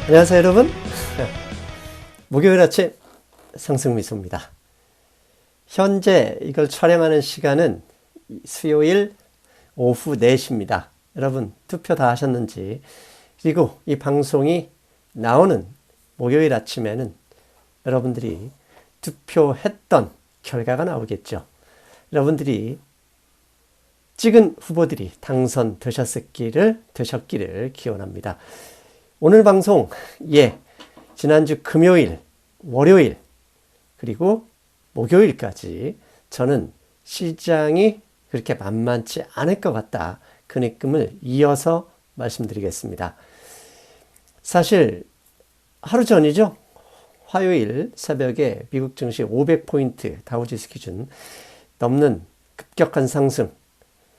안녕하세요 여러분. 목요일 아침 상승미소입니다. 현재 이걸 촬영하는 시간은 수요일 오후 4시입니다. 여러분 투표 다 하셨는지, 그리고 이 방송이 나오는 목요일 아침에는 여러분들이 투표했던 결과가 나오겠죠. 여러분들이 찍은 후보들이 당선되셨기를 기원합니다. 오늘 방송, 지난주 금요일, 월요일, 그리고 목요일까지 저는 시장이 그렇게 만만치 않을 것 같다, 그 느낌을 이어서 말씀드리겠습니다. 사실 하루 전이죠. 화요일 새벽에 미국 증시 500포인트 다우지수 기준 넘는 급격한 상승.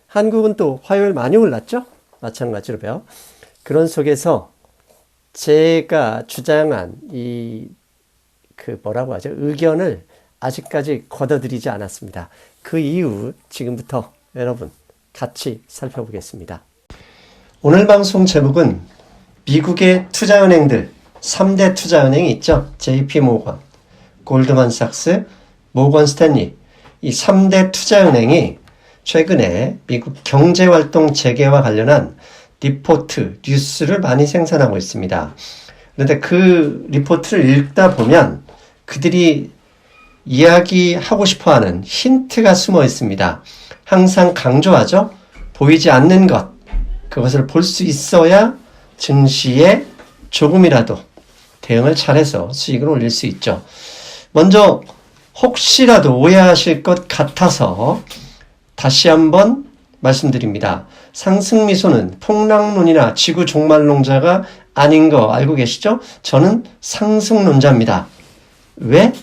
한국은 또 화요일 많이 올랐죠. 마찬가지로요. 그런 속에서 제가 주장한 의견을 아직까지 걷어들이지 않았습니다. 그 이유 지금부터 여러분 같이 살펴보겠습니다. 오늘 방송 제목은 미국의 투자은행들 3대 투자은행이 있죠. JP 모건, 골드만삭스, 모건 스탠리, 이 3대 투자은행이 최근에 미국 경제활동 재개와 관련한 리포트, 뉴스를 많이 생산하고 있습니다. 그런데 그 리포트를 읽다 보면 그들이 이야기하고 싶어하는 힌트가 숨어 있습니다. 항상 강조하죠. 보이지 않는 것, 그것을 볼 수 있어야 증시에 조금이라도 대응을 잘해서 수익을 올릴 수 있죠. 먼저 혹시라도 오해하실 것 같아서 다시 한번 말씀드립니다. 상승미소는 폭락론이나 지구 종말론자가 아닌 거 알고 계시죠? 저는 상승론자입니다. 왜?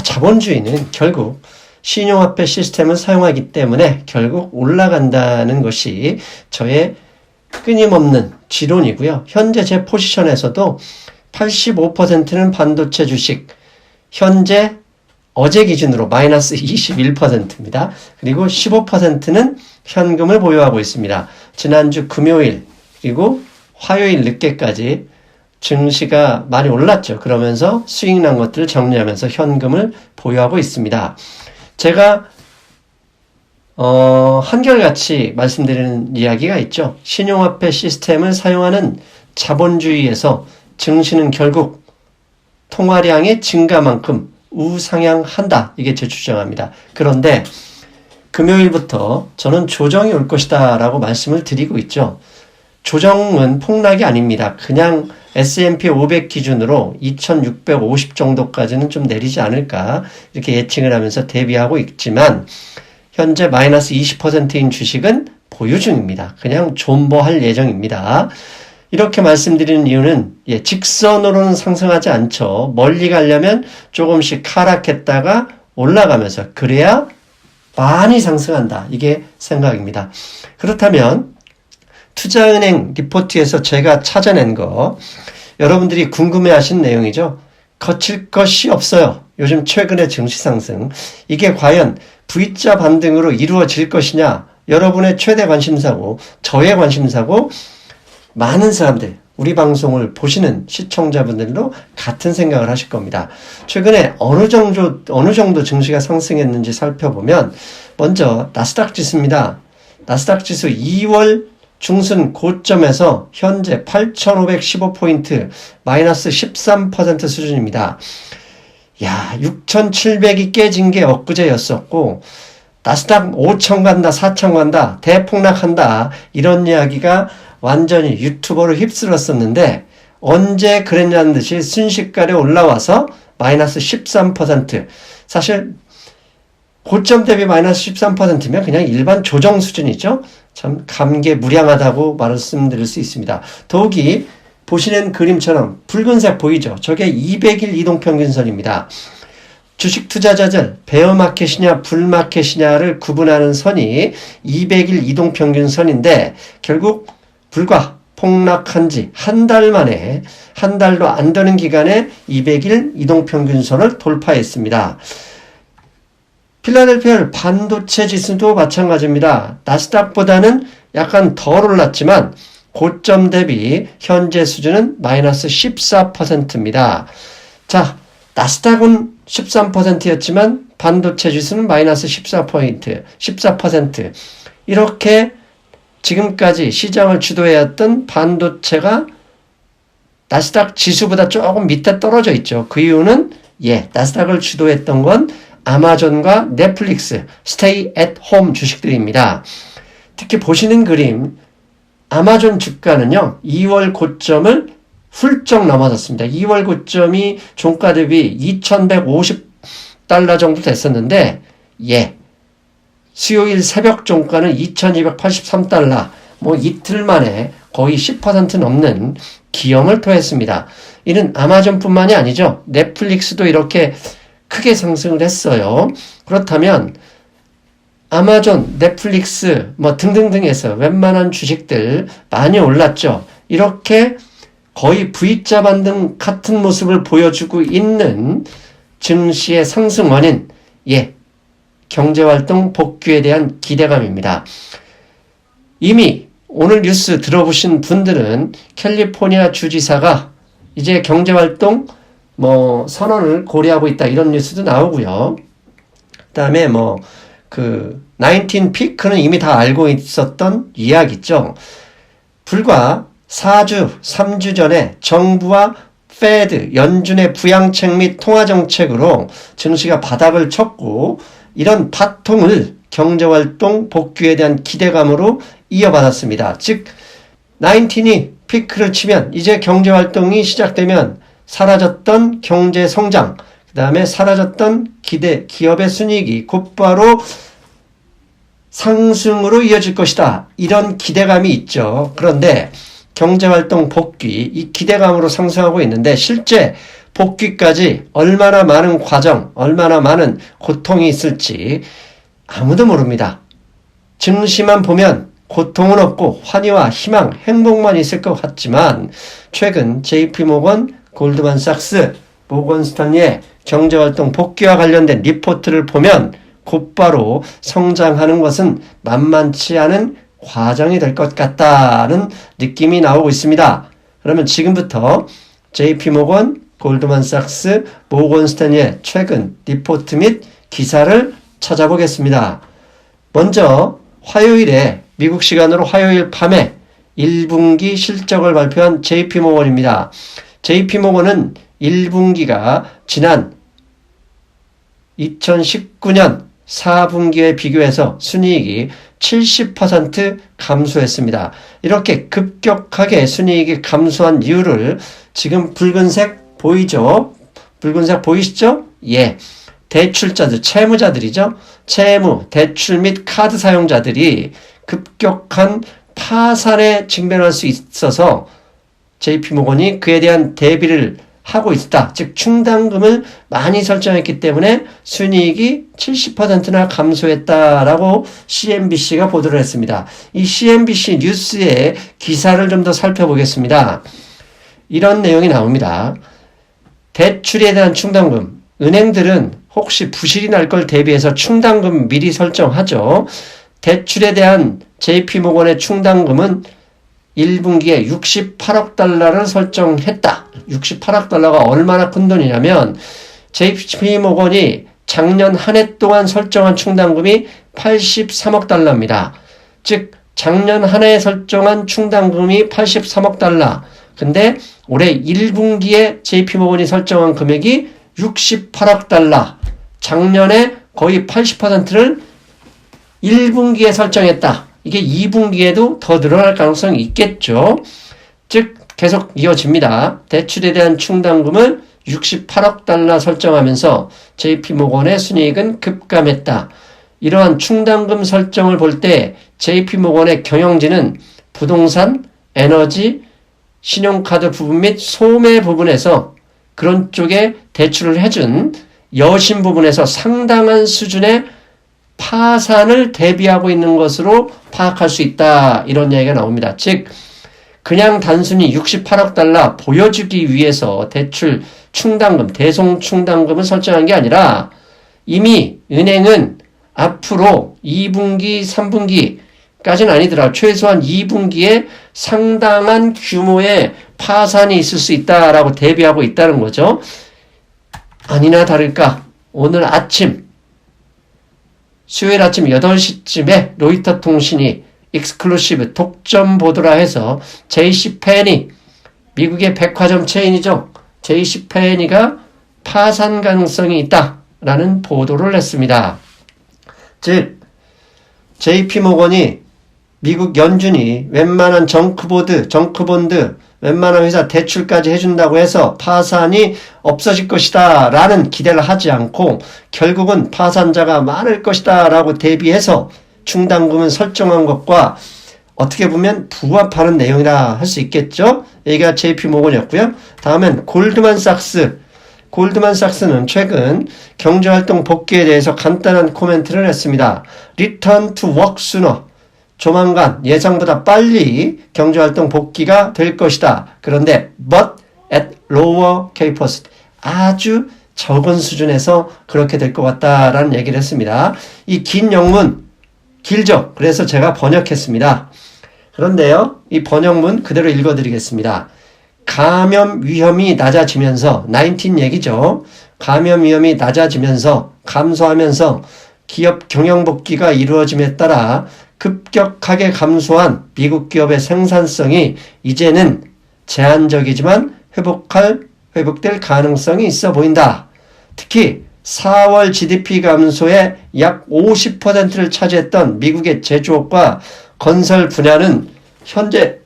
자본주의는 결국 신용화폐 시스템을 사용하기 때문에 결국 올라간다는 것이 저의 끊임없는 지론이고요. 현재 제 포지션에서도 85%는 반도체 주식, 현재 어제 기준으로 마이너스 21%입니다. 그리고 15%는 현금을 보유하고 있습니다. 지난주 금요일 그리고 화요일 늦게까지 증시가 많이 올랐죠. 그러면서 수익 난 것들을 정리하면서 현금을 보유하고 있습니다. 제가 한결같이 말씀드리는 이야기가 있죠. 신용화폐 시스템을 사용하는 자본주의에서 증시는 결국 통화량의 증가만큼 우상향한다. 이게 제 주장입니다. 그런데 금요일부터 저는 조정이 올 것이다 라고 말씀을 드리고 있죠. 조정은 폭락이 아닙니다. 그냥 S&P 500 기준으로 2650 정도까지는 좀 내리지 않을까 이렇게 예측을 하면서 대비하고 있지만 현재 마이너스 20%인 주식은 보유 중입니다. 그냥 존버할 예정입니다. 이렇게 말씀드리는 이유는 직선으로는 상승하지 않죠. 멀리 가려면 조금씩 하락했다가 올라가면서 그래야 많이 상승한다. 이게 생각입니다. 그렇다면 투자은행 리포트에서 제가 찾아낸 거 여러분들이 궁금해하신 내용이죠. 거칠 것이 없어요. 요즘 최근의 증시 상승. 이게 과연 V자 반등으로 이루어질 것이냐. 여러분의 최대 관심사고 저의 관심사고 많은 사람들, 우리 방송을 보시는 시청자분들도 같은 생각을 하실 겁니다. 최근에 어느 정도 증시가 상승했는지 살펴보면 먼저 나스닥 지수입니다. 나스닥 지수 2월 중순 고점에서 현재 8,515포인트, 마이너스 13% 수준입니다. 6,700이 깨진 게 엊그제였었고 나스닥 5,000 간다, 4,000 간다, 대폭락한다 이런 이야기가 완전히 유튜버로 휩쓸었었는데 언제 그랬냐는 듯이 순식간에 올라와서 마이너스 13%. 사실 고점 대비 마이너스 13%면 그냥 일반 조정 수준이죠. 참 감개무량하다고 말씀드릴 수 있습니다. 더욱이 보시는 그림처럼 붉은색 보이죠? 저게 200일 이동평균선입니다. 주식 투자자들 베어마켓이냐 불마켓이냐를 구분하는 선이 200일 이동평균선인데 결국 불과 폭락한 지 한 달 만에, 한 달도 안 되는 기간에 200일 이동평균선을 돌파했습니다. 필라델피아 반도체 지수도 마찬가지입니다. 나스닥보다는 약간 덜 올랐지만 고점 대비 현재 수준은 마이너스 14%입니다. 자, 나스닥은 13%였지만 반도체 지수는 마이너스 14%. 이렇게 지금까지 시장을 주도해왔던 반도체가 나스닥 지수보다 조금 밑에 떨어져 있죠. 그 이유는 나스닥을 주도했던 건 아마존과 넷플릭스, 스테이 앳 홈 주식들입니다. 특히 보시는 그림, 아마존 주가는요, 2월 고점을 훌쩍 넘어섰습니다. 2월 고점이 종가 대비 2,150달러 정도 됐었는데, 수요일 새벽 종가는 2,283달러, 이틀 만에 거의 10% 넘는 기염을 토했습니다. 이는 아마존뿐만이 아니죠. 넷플릭스도 이렇게 크게 상승을 했어요. 그렇다면 아마존, 넷플릭스 등등등에서 웬만한 주식들 많이 올랐죠. 이렇게 거의 V자 반등 같은 모습을 보여주고 있는 증시의 상승 원인, 경제활동 복귀에 대한 기대감입니다. 이미 오늘 뉴스 들어보신 분들은 캘리포니아 주지사가 이제 경제활동 선언을 고려하고 있다, 이런 뉴스도 나오고요. 그 다음에 19 피크는 이미 다 알고 있었던 이야기죠. 불과 3주 전에 정부와 페드, 연준의 부양책 및 통화정책으로 증시가 바닥을 쳤고, 이런 바통을 경제활동 복귀에 대한 기대감으로 이어받았습니다. 즉, 19이 피크를 치면 이제 경제활동이 시작되면 사라졌던 경제성장, 그 다음에 사라졌던 기업의 순이익이 곧바로 상승으로 이어질 것이다, 이런 기대감이 있죠. 그런데 경제활동 복귀, 이 기대감으로 상승하고 있는데 실제 복귀까지 얼마나 많은 과정, 얼마나 많은 고통이 있을지 아무도 모릅니다. 증시만 보면 고통은 없고 환희와 희망, 행복만 있을 것 같지만 최근 JP모건, 골드만삭스, 모건스탄리의 경제활동 복귀와 관련된 리포트를 보면 곧바로 성장하는 것은 만만치 않은 과정이 될 것 같다는 느낌이 나오고 있습니다. 그러면 지금부터 JP모건, 골드만삭스, 모건스탠리의 최근 리포트 및 기사를 찾아보겠습니다. 먼저 화요일에, 미국 시간으로 화요일 밤에 1분기 실적을 발표한 JP모건입니다. JP모건은 1분기가 지난 2019년 4분기에 비교해서 순이익이 70% 감소했습니다. 이렇게 급격하게 순이익이 감소한 이유를 지금 붉은색 보이죠? 붉은색 보이시죠? 대출자들, 채무자들이죠. 채무, 대출 및 카드 사용자들이 급격한 파산에 직면할 수 있어서 JP모건이 그에 대한 대비를 하고 있다. 즉 충당금을 많이 설정했기 때문에 순이익이 70%나 감소했다라고 CNBC가 보도를 했습니다. 이 CNBC 뉴스의 기사를 좀 더 살펴보겠습니다. 이런 내용이 나옵니다. 대출에 대한 충당금, 은행들은 혹시 부실이 날 걸 대비해서 충당금 미리 설정하죠. 대출에 대한 JP모건의 충당금은 1분기에 68억 달러를 설정했다. 68억 달러가 얼마나 큰 돈이냐면 JP모건이 작년 한 해 동안 설정한 충당금이 83억 달러입니다. 즉 작년 한 해에 설정한 충당금이 83억 달러. 근데 올해 1분기에 JP모건이 설정한 금액이 68억 달러. 작년에 거의 80%를 1분기에 설정했다. 이게 2분기에도 더 늘어날 가능성이 있겠죠. 즉 계속 이어집니다. 대출에 대한 충당금을 68억 달러 설정하면서 JP모건의 순이익은 급감했다. 이러한 충당금 설정을 볼 때 JP모건의 경영진은 부동산, 에너지, 신용카드 부분 및 소매 부분에서 그런 쪽에 대출을 해준 여신 부분에서 상당한 수준의 파산을 대비하고 있는 것으로 파악할 수 있다. 이런 이야기가 나옵니다. 즉 그냥 단순히 68억 달러 보여주기 위해서 대출 충당금, 대송 충당금을 설정한 게 아니라 이미 은행은 앞으로 2분기, 3분기, 4분기까지는 아니더라. 최소한 2분기에 상당한 규모의 파산이 있을 수 있다라고 대비하고 있다는 거죠. 아니나 다를까 오늘 아침 수요일 아침 8시쯤에 로이터 통신이 익스클루시브 독점 보도라 해서 JCPenney 미국의 백화점 체인이죠. JCPenney가 파산 가능성이 있다라는 보도를 했습니다. 즉 JP모건이 미국 연준이 웬만한 정크본드 웬만한 회사 대출까지 해준다고 해서 파산이 없어질 것이다 라는 기대를 하지 않고 결국은 파산자가 많을 것이다 라고 대비해서 충당금은 설정한 것과 어떻게 보면 부합하는 내용이라 할 수 있겠죠. 여기가 JP모건이었고요. 다음엔 골드만삭스는 최근 경제활동 복귀에 대해서 간단한 코멘트를 했습니다. Return to work sooner. 조만간 예상보다 빨리 경제활동 복귀가 될 것이다. 그런데 but at lower capacity. 아주 적은 수준에서 그렇게 될 것 같다라는 얘기를 했습니다. 이 긴 영문 길죠. 그래서 제가 번역했습니다. 그런데요. 이 번역문 그대로 읽어드리겠습니다. 감염 위험이 낮아지면서 19 얘기죠. 감염 위험이 낮아지면서 감소하면서 기업 경영 복귀가 이루어짐에 따라 급격하게 감소한 미국 기업의 생산성이 이제는 제한적이지만 회복될 가능성이 있어 보인다. 특히 4월 GDP 감소의 약 50%를 차지했던 미국의 제조업과 건설 분야는 현재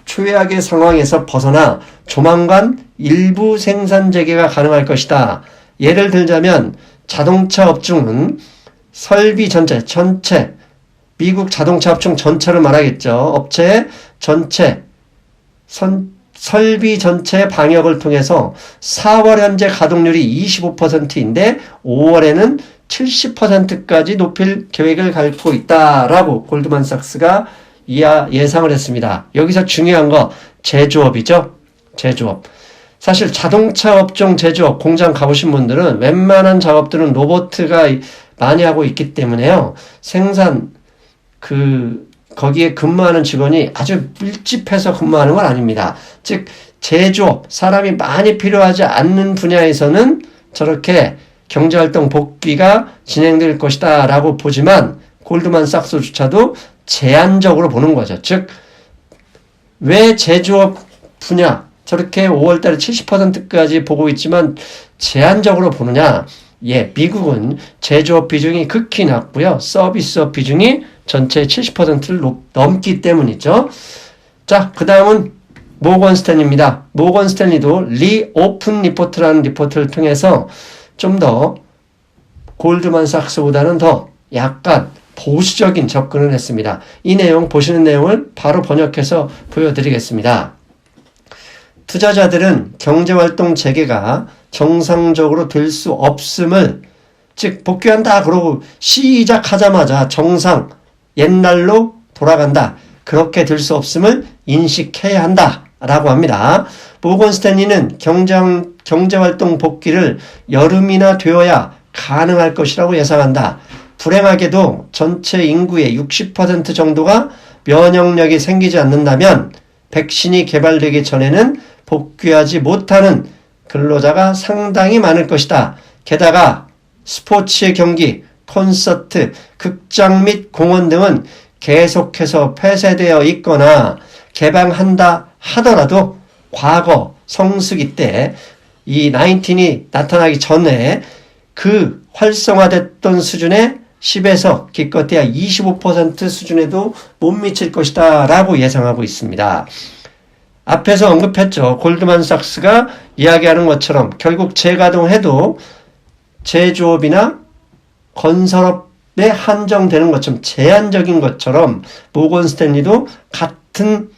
최악의 상황에서 벗어나 조만간 일부 생산 재개가 가능할 것이다. 예를 들자면 자동차 업종은 설비 전체 미국 자동차 업종 전체를 말하겠죠. 업체 전체 설비 전체 방역을 통해서 4월 현재 가동률이 25%인데 5월에는 70%까지 높일 계획을 갖고 있다라고 골드만삭스가 예상을 했습니다. 여기서 중요한 거 제조업이죠. 제조업. 사실 자동차 업종 제조업 공장 가보신 분들은 웬만한 작업들은 로봇가 많이 하고 있기 때문에요. 거기에 근무하는 직원이 아주 밀집해서 근무하는 건 아닙니다. 즉 제조업, 사람이 많이 필요하지 않는 분야에서는 저렇게 경제활동 복귀가 진행될 것이다 라고 보지만 골드만삭스조차도 제한적으로 보는 거죠. 즉 왜 제조업 분야 저렇게 5월달에 70%까지 보고 있지만 제한적으로 보느냐. 미국은 제조업 비중이 극히 낮고요. 서비스업 비중이 전체 70%를 넘기 때문이죠. 자, 그 다음은 모건 스탠리입니다. 모건 스탠리도 리오픈 리포트라는 리포트를 통해서 좀 더 골드만삭스보다는 더 약간 보수적인 접근을 했습니다. 이 내용 보시는 내용을 바로 번역해서 보여드리겠습니다. 투자자들은 경제활동 재개가 정상적으로 될 수 없음을 즉 복귀한다 그러고 시작하자마자 정상 옛날로 돌아간다 그렇게 될 수 없음을 인식해야 한다 라고 합니다. 모건 스탠리는 경제활동 복귀를 여름이나 되어야 가능할 것이라고 예상한다. 불행하게도 전체 인구의 60% 정도가 면역력이 생기지 않는다면 백신이 개발되기 전에는 복귀하지 못하는 근로자가 상당히 많을 것이다. 게다가 스포츠의 경기, 콘서트, 극장 및 공원 등은 계속해서 폐쇄되어 있거나 개방한다 하더라도 과거 성수기 때 이 19이 나타나기 전에 그 활성화됐던 수준의 10에서 기껏해야 25% 수준에도 못 미칠 것이다 라고 예상하고 있습니다. 앞에서 언급했죠. 골드만삭스가 이야기하는 것처럼 결국 재가동해도 제조업이나 건설업에 한정되는 것처럼 제한적인 것처럼 모건 스탠리도 같은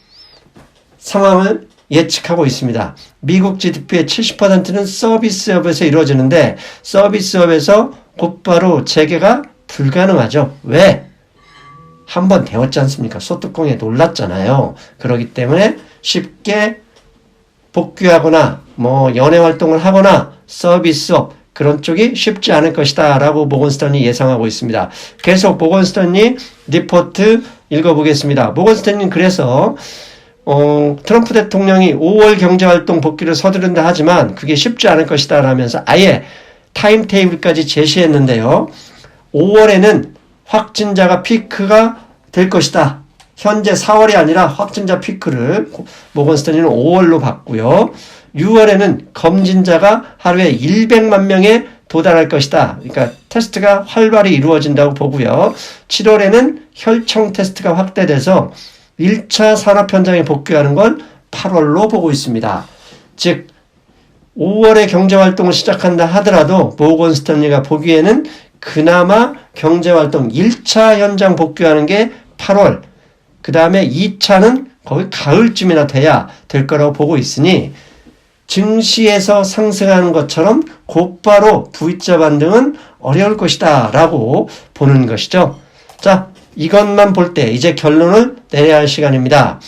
상황을 예측하고 있습니다. 미국 GDP의 70%는 서비스업에서 이루어지는데 서비스업에서 곧바로 재개가 불가능하죠. 왜? 한번 데웠지 않습니까? 소뚜껑에 놀랐잖아요. 그렇기 때문에 쉽게 복귀하거나 연애 활동을 하거나 서비스업, 그런 쪽이 쉽지 않을 것이다 라고 모건 스탠리 예상하고 있습니다. 계속 모건 스탠리 리포트 읽어보겠습니다. 모건 스탠리는 그래서 트럼프 대통령이 5월 경제활동 복귀를 서두른다 하지만 그게 쉽지 않을 것이다 라면서 아예 타임테이블까지 제시했는데요. 5월에는 확진자가 피크가 될 것이다. 현재 4월이 아니라 확진자 피크를 모건 스탠리는 5월로 봤고요. 6월에는 검진자가 하루에 100만 명에 도달할 것이다. 그러니까 테스트가 활발히 이루어진다고 보고요. 7월에는 혈청 테스트가 확대돼서 1차 산업 현장에 복귀하는 걸 8월로 보고 있습니다. 즉 5월에 경제활동을 시작한다 하더라도 모건 스탠리가 보기에는 그나마 경제활동 1차 현장 복귀하는 게 8월, 그 다음에 2차는 거의 가을쯤이나 돼야 될 거라고 보고 있으니 증시에서 상승하는 것처럼 곧바로 V자 반등은 어려울 것이다 라고 보는 것이죠. 자, 이것만 볼 때 이제 결론을 내려야 할 시간입니다.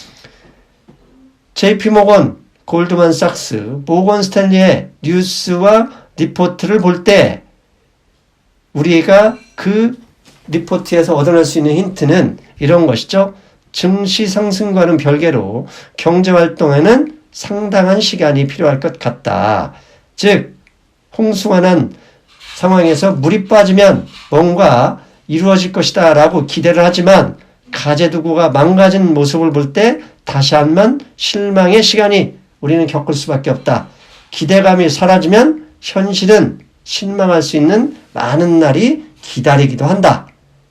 JP모건, 골드만삭스, 모건 스탠리의 뉴스와 리포트를 볼 때 우리가 그 리포트에서 얻어낼 수 있는 힌트는 이런 것이죠. 증시 상승과는 별개로 경제활동에는 상당한 시간이 필요할 것 같다. 즉 홍수가 난 상황에서 물이 빠지면 뭔가 이루어질 것이다 라고 기대를 하지만 가재두고가 망가진 모습을 볼 때 다시 한번 실망의 시간이 우리는 겪을 수밖에 없다. 기대감이 사라지면 현실은 실망할 수 있는 많은 날이 기다리기도 한다.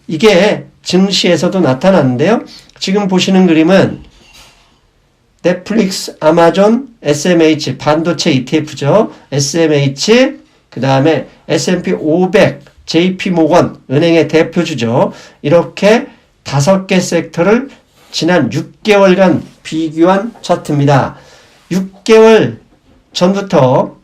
이게 증시에서도 나타나는데요. 지금 보시는 그림은 넷플릭스, 아마존, SMH, 반도체 ETF죠. SMH, 그 다음에 S&P 500, JP모건, 은행의 대표주죠. 이렇게 5개 섹터를 지난 6개월간 비교한 차트입니다. 6개월 전부터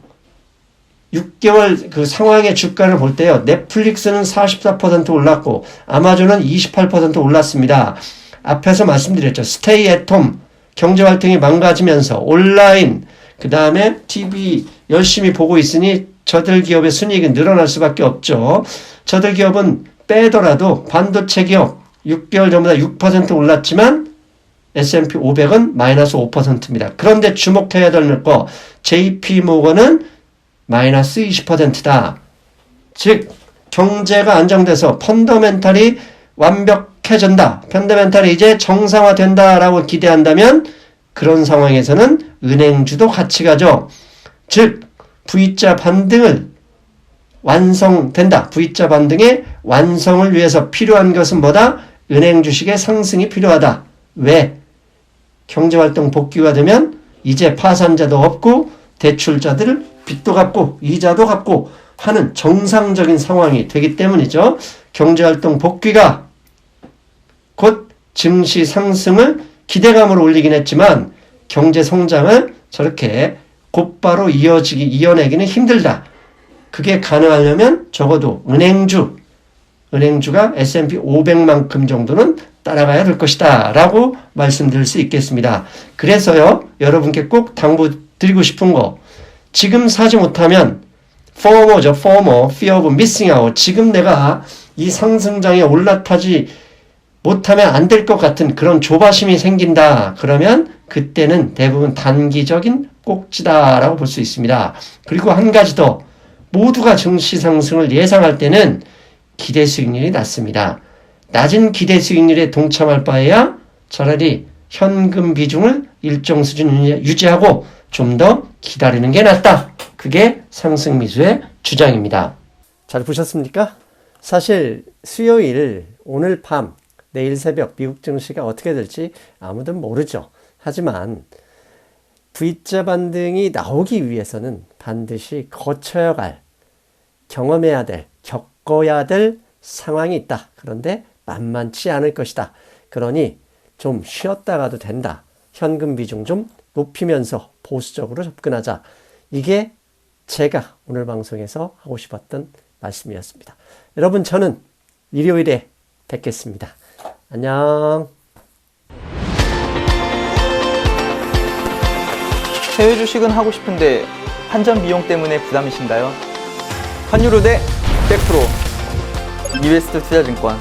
6개월 그 상황의 주가를 볼 때요. 넷플릭스는 44% 올랐고 아마존은 28% 올랐습니다. 앞에서 말씀드렸죠. 스테이 앳홈 경제활동이 망가지면서 온라인 그 다음에 TV 열심히 보고 있으니 저들 기업의 순이익이 늘어날 수밖에 없죠. 저들 기업은 빼더라도 반도체 기업 6개월 전보다 6% 올랐지만 S&P 500은 마이너스 5%입니다. 그런데 주목해야 될 거 JP모건은 마이너스 20%다. 즉 경제가 안정돼서 펀더멘탈이 완벽해진다. 펀더멘탈이 이제 정상화된다라고 기대한다면 그런 상황에서는 은행주도 같이 가죠. 즉 V자 반등을 완성된다. V자 반등의 완성을 위해서 필요한 것은 뭐다? 은행 주식의 상승이 필요하다. 왜? 경제활동 복귀가 되면 이제 파산자도 없고 대출자들 빚도 갚고 이자도 갚고 하는 정상적인 상황이 되기 때문이죠. 경제활동 복귀가 곧 증시 상승을 기대감으로 올리긴 했지만 경제 성장을 저렇게 곧바로 이어내기는 힘들다. 그게 가능하려면 적어도 은행주가 S&P 500만큼 정도는 따라가야 될 것이다 라고 말씀드릴 수 있겠습니다. 그래서요 여러분께 꼭 당부드리고 싶은 거 지금 사지 못하면 FOMO죠. FOMO, Fear of Missing Out. 지금 내가 이 상승장에 올라타지 못하면 안 될 것 같은 그런 조바심이 생긴다. 그러면 그때는 대부분 단기적인 꼭지다라고 볼 수 있습니다. 그리고 한 가지 더 모두가 증시 상승을 예상할 때는 기대 수익률이 낮습니다. 낮은 기대 수익률에 동참할 바에야 차라리 현금 비중을 일정 수준 유지하고 좀 더 기다리는 게 낫다. 그게 상승미수의 주장입니다. 잘 보셨습니까? 사실 수요일 오늘 밤 내일 새벽 미국 증시가 어떻게 될지 아무도 모르죠. 하지만 V자 반등이 나오기 위해서는 반드시 거쳐야 갈, 경험해야 될, 겪어야 될 상황이 있다. 그런데 만만치 않을 것이다. 그러니 좀 쉬었다가도 된다. 현금 비중 좀 높이면서 보수적으로 접근하자. 이게 제가 오늘 방송에서 하고 싶었던 말씀이었습니다. 여러분 저는 일요일에 뵙겠습니다. 안녕. 해외 주식은 하고 싶은데 환전 비용 때문에 부담이신가요? 환율우대 100% 이베스트 투자증권